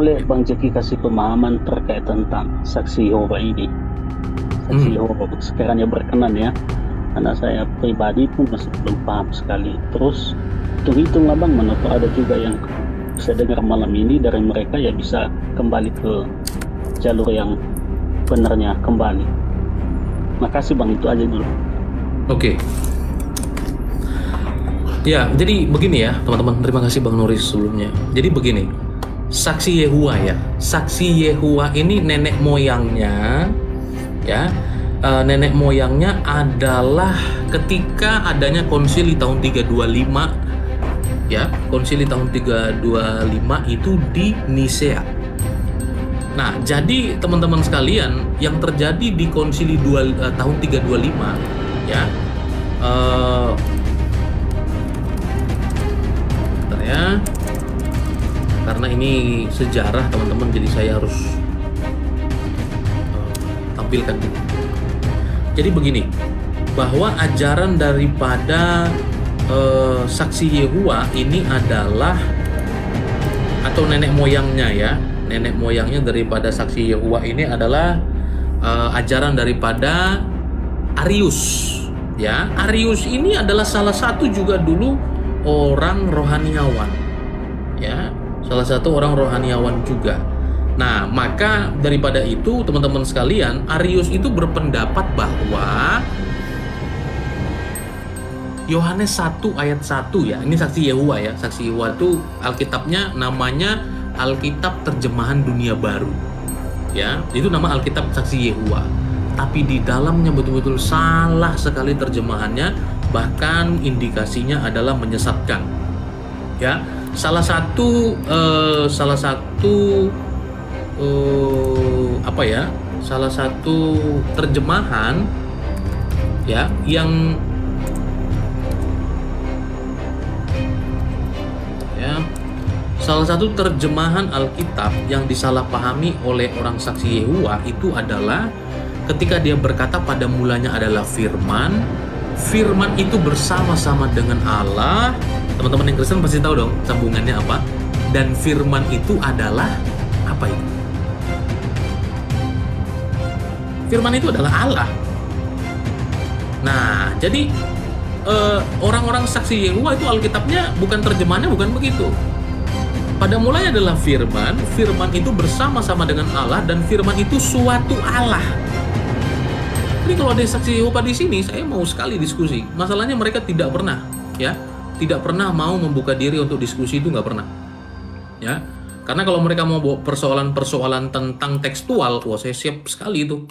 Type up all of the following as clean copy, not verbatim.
boleh Bang Jeki kasih pemahaman terkait tentang saksi Yehova ini? Saksi Yehova sekiranya berkenan ya, karena saya pribadi pun masih belum paham sekali. Terus hitung-hitunglah Bang, mana tuh ada juga yang saya dengar malam ini dari mereka ya bisa kembali ke jalur yang benarnya kembali. Makasih Bang, itu aja dulu. Oke. Ya, jadi begini ya teman-teman. Terima kasih Bang Nuris sebelumnya. Jadi begini, saksi Yehuwa ya. Saksi Yehuwa ini nenek moyangnya, ya, nenek moyangnya adalah ketika adanya konsili tahun 325, ya, konsili tahun 325 itu di Nisea. Nah, jadi teman-teman sekalian, yang terjadi di konsili tahun 325, ya, ya, karena ini sejarah teman-teman, jadi saya harus tampilkan dulu. Jadi begini, bahwa ajaran daripada saksi Yehuwa ini adalah, atau nenek moyangnya ya, nenek moyangnya daripada saksi Yehuwa ini adalah ajaran daripada Arius. Ya, Arius ini adalah salah satu juga dulu orang rohaniawan, ya, salah satu orang rohaniawan juga. Nah, maka daripada itu teman-teman sekalian, Arius itu berpendapat bahwa Yohanes 1 ayat 1 ya, ini saksi Yehuwa ya, saksi Yehuwa itu Alkitabnya namanya Alkitab Terjemahan Dunia Baru, ya, itu nama Alkitab saksi Yehuwa. Tapi di dalamnya betul-betul salah sekali terjemahannya, bahkan indikasinya adalah menyesatkan. Ya, salah satu terjemahan ya yang salah satu terjemahan Alkitab yang disalahpahami oleh orang saksi Yehuwa itu adalah ketika dia berkata pada mulanya adalah firman, firman itu bersama-sama dengan Allah. Teman-teman yang Kristen pasti tahu dong sambungannya apa. Dan firman itu adalah apa itu? Firman itu adalah Allah. Nah, jadi orang-orang saksi Yehuwa itu Alkitabnya bukan terjemahannya bukan begitu. Pada mulanya adalah firman, firman itu bersama-sama dengan Allah, dan firman itu suatu Allah. Jadi kalau ada saksi Yehova di sini, saya mau sekali diskusi. Masalahnya mereka tidak pernah, ya, tidak pernah mau membuka diri untuk diskusi, itu nggak pernah, ya. Karena kalau mereka mau bawa persoalan-persoalan tentang tekstual, wah saya siap sekali itu,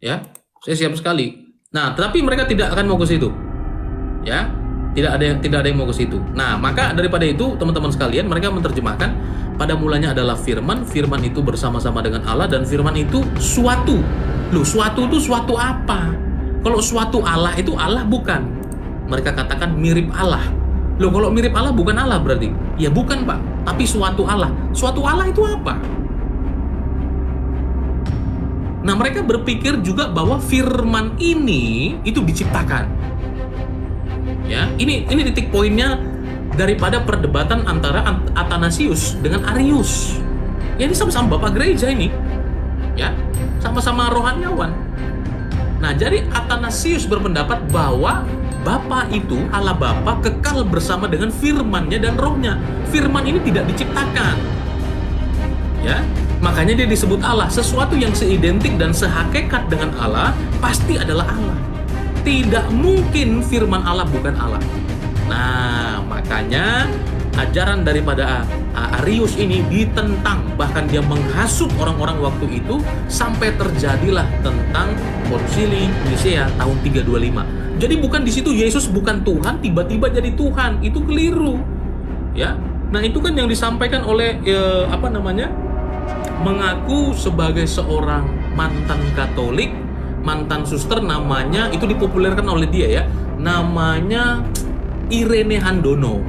ya, saya siap sekali. Nah, tetapi mereka tidak akan mau ke situ, ya, tidak ada yang mau ke situ. Nah, maka daripada itu teman-teman sekalian, mereka menerjemahkan pada mulanya adalah firman, firman itu bersama-sama dengan Allah, dan firman itu suatu. Loh, suatu itu suatu apa? Kalau suatu Allah itu Allah bukan. Mereka katakan mirip Allah. Loh, kalau mirip Allah bukan Allah berarti? Ya bukan Pak, tapi suatu Allah. Suatu Allah itu apa? Nah, mereka berpikir juga bahwa firman ini itu diciptakan. Ya, ini titik poinnya daripada perdebatan antara Athanasius dengan Arius. Ya, ini sama-sama bapak gereja ini. Ya, sama-sama rohaniawan. Nah, jadi Athanasius berpendapat bahwa Bapa itu, Allah Bapa, kekal bersama dengan firman-Nya dan rohnya. Firman ini tidak diciptakan. Ya, makanya dia disebut Allah. Sesuatu yang seidentik dan sehakikat dengan Allah pasti adalah Allah. Tidak mungkin firman Allah bukan Allah. Nah, makanya ajaran daripada Arius ini ditentang, bahkan dia menghasut orang-orang waktu itu sampai terjadilah tentang konsili Nisea tahun 325. Jadi bukan di situ Yesus bukan Tuhan tiba-tiba jadi Tuhan, itu keliru. Ya. Nah, itu kan yang disampaikan oleh mengaku sebagai seorang mantan Katolik, mantan suster, namanya itu dipopulerkan oleh dia ya. Namanya Irene Handono.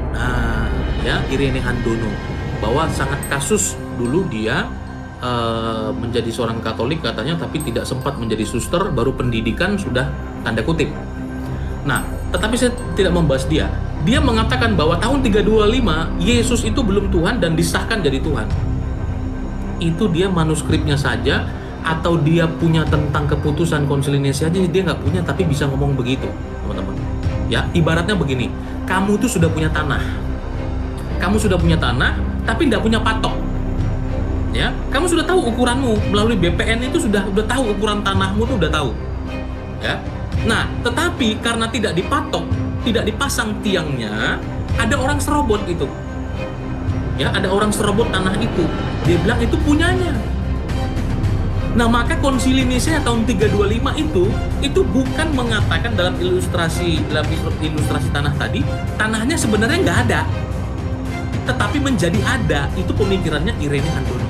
Nah, ya, Irene Handono, bahwa sangat kasus dulu dia menjadi seorang Katolik katanya, tapi tidak sempat menjadi suster, baru pendidikan sudah tanda kutip. Nah, tetapi saya tidak membahas dia. Dia mengatakan bahwa tahun 325 Yesus itu belum Tuhan dan disahkan jadi Tuhan. itu dia manuskripnya saja, atau dia punya tentang keputusan Konsili Nisia aja dia nggak punya, tapi bisa ngomong begitu, teman-teman. Ya, ibaratnya begini, kamu tuh sudah punya tanah, tapi nggak punya patok. Ya, kamu sudah tahu ukuranmu melalui BPN itu sudah tahu ukuran tanahmu tuh udah tahu. Ya, nah, tetapi karena tidak dipatok, tidak dipasang tiangnya, ada orang serobot itu. Ya, ada orang serobot tanah itu. Dia bilang itu punyanya. Nah, maka Konsili Nicea tahun 325 itu bukan mengatakan dalam ilustrasi tanah tadi, tanahnya sebenarnya nggak ada, tetapi menjadi ada. Itu pemikirannya Irenea Handono.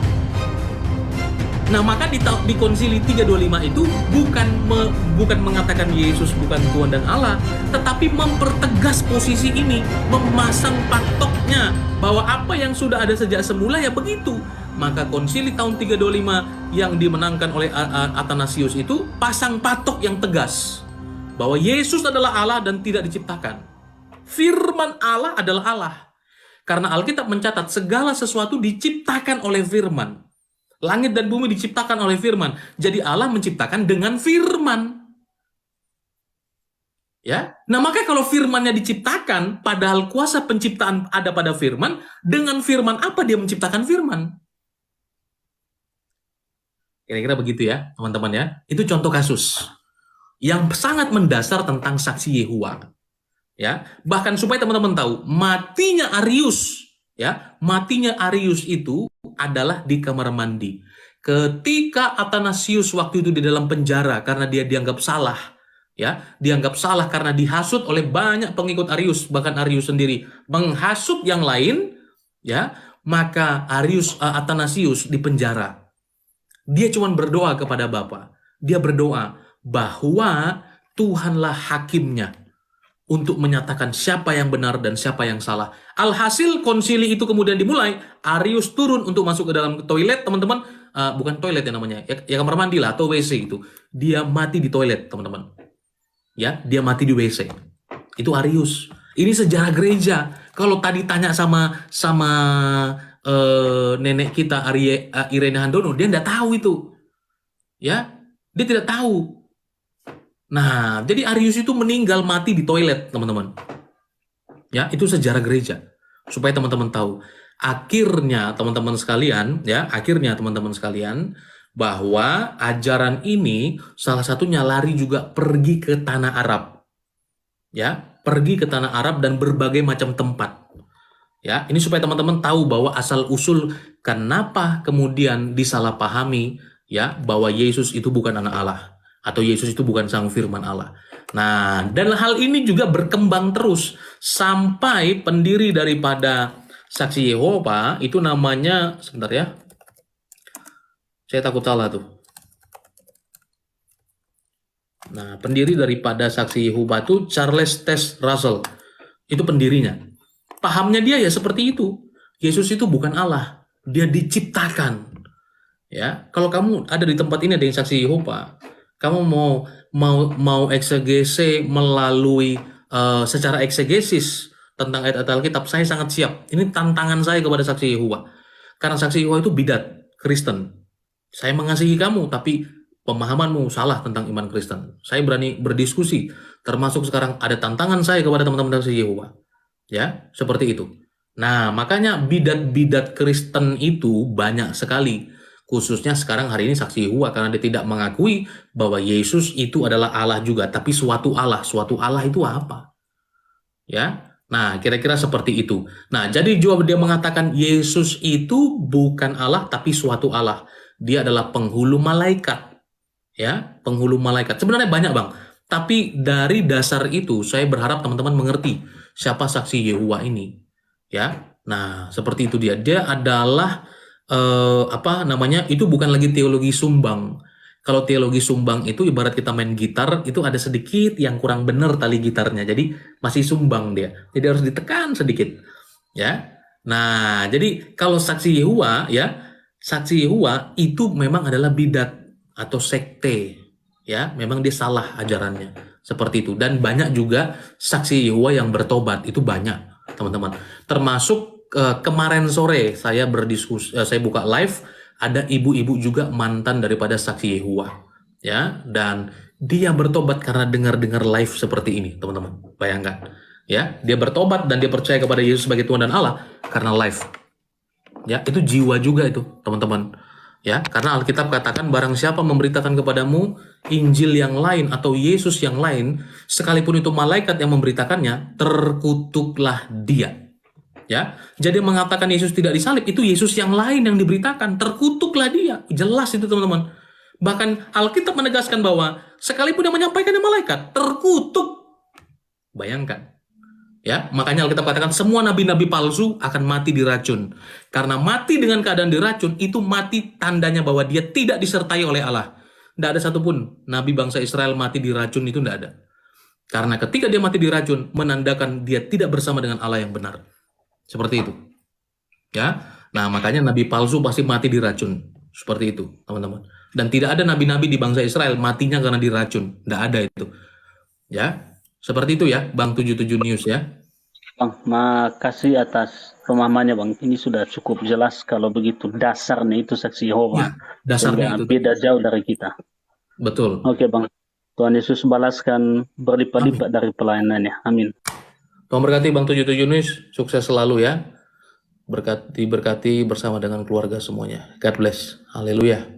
Nah, maka di Konsili 325 itu bukan mengatakan Yesus bukan Tuhan dan Allah, tetapi mempertegas posisi ini, memasang patoknya bahwa apa yang sudah ada sejak semula ya begitu. Maka Konsili tahun 325 yang dimenangkan oleh Athanasius itu pasang patok yang tegas bahwa Yesus adalah Allah dan tidak diciptakan. Firman Allah adalah Allah. Karena Alkitab mencatat segala sesuatu diciptakan oleh firman. Langit dan bumi diciptakan oleh firman. Jadi Allah menciptakan dengan firman. Ya. Nah, maka kalau firmannya diciptakan, padahal kuasa penciptaan ada pada firman, dengan firman apa dia menciptakan firman? Kira-kira begitu ya, teman-teman ya. Itu contoh kasus yang sangat mendasar tentang saksi Yehuwa. Ya, bahkan supaya teman-teman tahu, matinya Arius itu adalah di kamar mandi. Ketika Athanasius waktu itu di dalam penjara karena dia dianggap salah, ya, dianggap salah karena dihasut oleh banyak pengikut Arius, bahkan Arius sendiri menghasut yang lain, ya, maka Athanasius di penjara. Dia cuma berdoa kepada Bapa. Dia berdoa bahwa Tuhanlah hakimnya untuk menyatakan siapa yang benar dan siapa yang salah. Alhasil konsili itu kemudian dimulai, Arius turun untuk masuk ke dalam toilet, teman-teman. Bukan toilet ya namanya, ya kamar mandi lah atau WC itu. Dia mati di toilet, teman-teman. Ya, dia mati di WC. Itu Arius. Ini sejarah gereja. Kalau tadi tanya sama nenek kita Irenea Handono, dia tidak tahu itu. Ya, dia tidak tahu. Nah, jadi Arius itu meninggal mati di toilet, teman-teman. Ya, itu sejarah gereja. Supaya teman-teman tahu. Akhirnya teman-teman sekalian, bahwa ajaran ini salah satunya lari juga pergi ke tanah Arab. Ya, pergi ke tanah Arab dan berbagai macam tempat. Ya, ini supaya teman-teman tahu bahwa asal usul kenapa kemudian disalahpahami ya bahwa Yesus itu bukan anak Allah. Atau Yesus itu bukan sang firman Allah. Nah, dan hal ini juga berkembang terus sampai pendiri daripada Saksi Yehova itu namanya, sebentar ya, saya takut salah tuh. Nah, pendiri daripada Saksi Yehova itu Charles Taze Russell. Itu pendirinya. Pahamnya dia ya seperti itu. Yesus itu bukan Allah, dia diciptakan. Ya, kalau kamu ada di tempat ini ada yang Saksi Yehova, kamu mau eksegese melalui secara eksegesis tentang ayat-ayat Alkitab, saya sangat siap. Ini tantangan saya kepada Saksi Yehova. Karena Saksi Yehova itu bidat Kristen. Saya mengasihi kamu, tapi pemahamanmu salah tentang iman Kristen. Saya berani berdiskusi. Termasuk sekarang ada tantangan saya kepada teman-teman Saksi Yehova. Ya, seperti itu. Nah, makanya bidat-bidat Kristen itu banyak sekali. Khususnya sekarang hari ini Saksi Yehova, karena dia tidak mengakui bahwa Yesus itu adalah Allah juga, tapi suatu Allah. Suatu Allah itu apa? Ya, nah kira-kira seperti itu. Nah, jadi juga dia mengatakan Yesus itu bukan Allah, tapi suatu Allah. Dia adalah penghulu malaikat. Ya, penghulu malaikat. Sebenarnya banyak, Bang. Tapi dari dasar itu, saya berharap teman-teman mengerti siapa Saksi Yehova ini. Ya, nah seperti itu dia. Dia adalah itu bukan lagi teologi sumbang. Kalau teologi sumbang itu ibarat kita main gitar, itu ada sedikit yang kurang benar tali gitarnya, jadi masih sumbang dia, jadi harus ditekan sedikit, ya. Nah, jadi kalau Saksi Yehova, ya, Saksi Yehova itu memang adalah bidat atau sekte, ya, memang dia salah ajarannya, seperti itu. Dan banyak juga Saksi Yehova yang bertobat, itu banyak, teman-teman. Termasuk kemarin sore saya berdiskusi, saya buka live ada ibu-ibu juga mantan daripada saksi Yehova, ya, dan dia bertobat karena dengar-dengar live seperti ini, teman-teman. Bayangkan, ya, dia bertobat dan dia percaya kepada Yesus sebagai Tuhan dan Allah karena live. Ya, itu jiwa juga itu, teman-teman. Ya, karena Alkitab katakan barang siapa memberitakan kepadamu Injil yang lain atau Yesus yang lain, sekalipun itu malaikat yang memberitakannya, terkutuklah dia. Ya, jadi mengatakan Yesus tidak disalib, itu Yesus yang lain yang diberitakan, terkutuklah dia. Jelas itu, teman-teman. Bahkan Alkitab menegaskan bahwa sekalipun yang menyampaikannya malaikat, terkutuk. Bayangkan. Ya, makanya Alkitab katakan semua nabi-nabi palsu akan mati diracun. Karena mati dengan keadaan diracun, itu mati tandanya bahwa dia tidak disertai oleh Allah. Tidak ada satupun nabi bangsa Israel mati diracun, itu tidak ada. Karena ketika dia mati diracun, menandakan dia tidak bersama dengan Allah yang benar. Seperti itu. Ya, nah makanya nabi palsu pasti mati diracun. Seperti itu, teman-teman. Dan tidak ada nabi-nabi di bangsa Israel matinya karena diracun. Tidak ada itu. Ya, seperti itu ya, Bang 77 News ya. Bang, makasih atas pemahamannya Bang. Ini sudah cukup jelas kalau begitu dasarnya itu saksi Yehova. Ya, dasarnya Sehingga itu. beda jauh dari kita. Betul. Oke Bang, Tuhan Yesus balaskan berlipat-lipat dari pelayanannya. Amin. Tuhan berkati Bang 77 News, sukses selalu ya. Berkati bersama dengan keluarga semuanya. God bless. Haleluya.